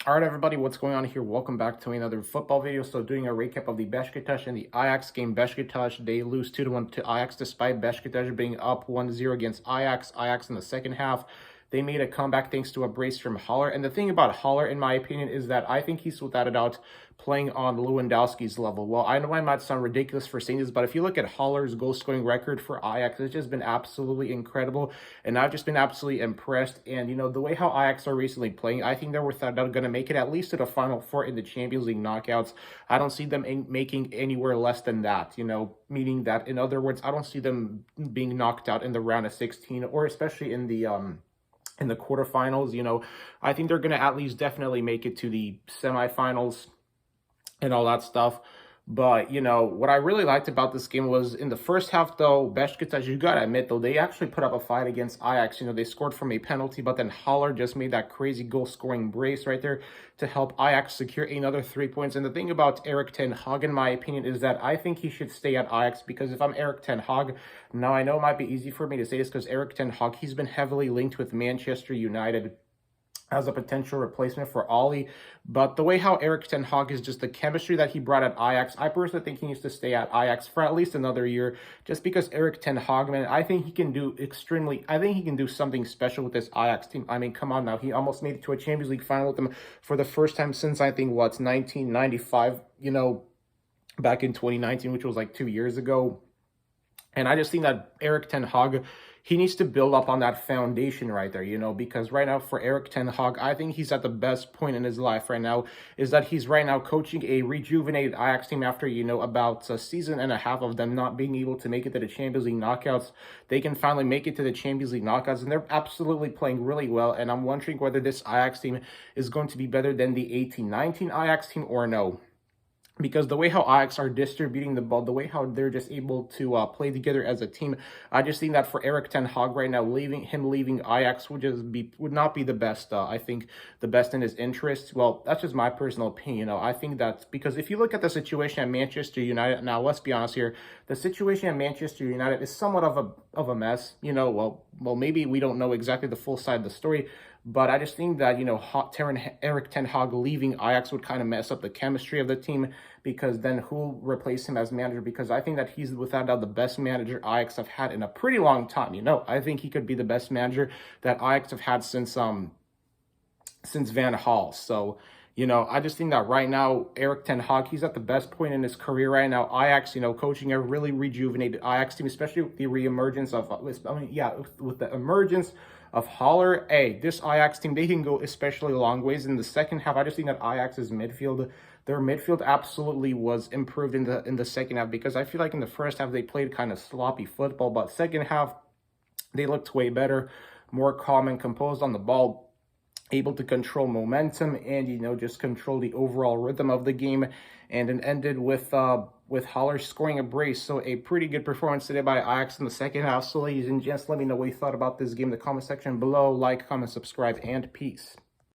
All right, everybody, what's going on here? Welcome back to another football video. So doing a recap of the Beskitas and the Ajax game. Beskitas, they lose 2-1 to Ajax despite Beskitas being up 1-0 against Ajax. Ajax in the second half, they made a comeback thanks to a brace from Haller. And the thing about Haller, in my opinion, is that I think he's without a doubt playing on Lewandowski's level. Well, I know I might sound ridiculous for saying this, but if you look at Haller's goal-scoring record for Ajax, it's just been absolutely incredible. And I've just been absolutely impressed. And, the way how Ajax are recently playing, I think they're without doubt going to make it at least to the Final Four in the Champions League knockouts. I don't see them making anywhere less than that, meaning that, in other words, I don't see them being knocked out in the round of 16 or especially in the quarterfinals. I think they're going to at least definitely make it to the semifinals and all that stuff. But, what I really liked about this game was in the first half, though, Beskitas, you got to admit, though, they actually put up a fight against Ajax. They scored from a penalty, but then Haller just made that crazy goal-scoring brace right there to help Ajax secure another 3 points. And the thing about Erik ten Hag, in my opinion, is that I think he should stay at Ajax because if I'm Erik ten Hag, now I know it might be easy for me to say this because Erik ten Hag, he's been heavily linked with Manchester United as a potential replacement for Ollie. But the way how Erik ten Hag is just the chemistry that he brought at Ajax, I personally think he needs to stay at Ajax for at least another year, just because Erik ten Hag, man, I think he can do something special with this Ajax team. I mean, come on now. He almost made it to a Champions League final with them for the first time since, I think, 1995, back in 2019, which was like 2 years ago. And I just think that Erik ten Hag, he needs to build up on that foundation right there, because right now for Erik ten Hag, I think he's at the best point in his life right now, is that he's right now coaching a rejuvenated Ajax team after, about a season and a half of them not being able to make it to the Champions League knockouts. They can finally make it to the Champions League knockouts, and they're absolutely playing really well. And I'm wondering whether this Ajax team is going to be better than the 18-19 Ajax team or no. Because the way how Ajax are distributing the ball, the way how they're just able to play together as a team, I just think that for Erik ten Hag right now, leaving Ajax would not be the best. I think the best in his interest. Well, that's just my personal opinion. I think that's because if you look at the situation at Manchester United now, let's be honest here, the situation at Manchester United is somewhat of a mess. Well, maybe we don't know exactly the full side of the story. But I just think that, Erik ten Hag leaving Ajax would kind of mess up the chemistry of the team, because then who'll replace him as manager? Because I think that he's without doubt the best manager Ajax have had in a pretty long time. I think he could be the best manager that Ajax have had since Van Gaal. So, I just think that right now, Erik ten Hag, he's at the best point in his career right now. Ajax, coaching a really rejuvenated Ajax team, especially with the reemergence of, with the emergence of Haller. Hey, this Ajax team, they can go especially long ways. In the second half, I just think that Ajax's midfield, their midfield absolutely was improved in the second half, because I feel like in the first half, they played kind of sloppy football, but second half, they looked way better, more calm and composed on the ball, able to control momentum and, just control the overall rhythm of the game. And it ended with Haller scoring a brace. So a pretty good performance today by Ajax in the second half. So ladies and gents, let me know what you thought about this game in the comment section below. Like, comment, subscribe, and peace.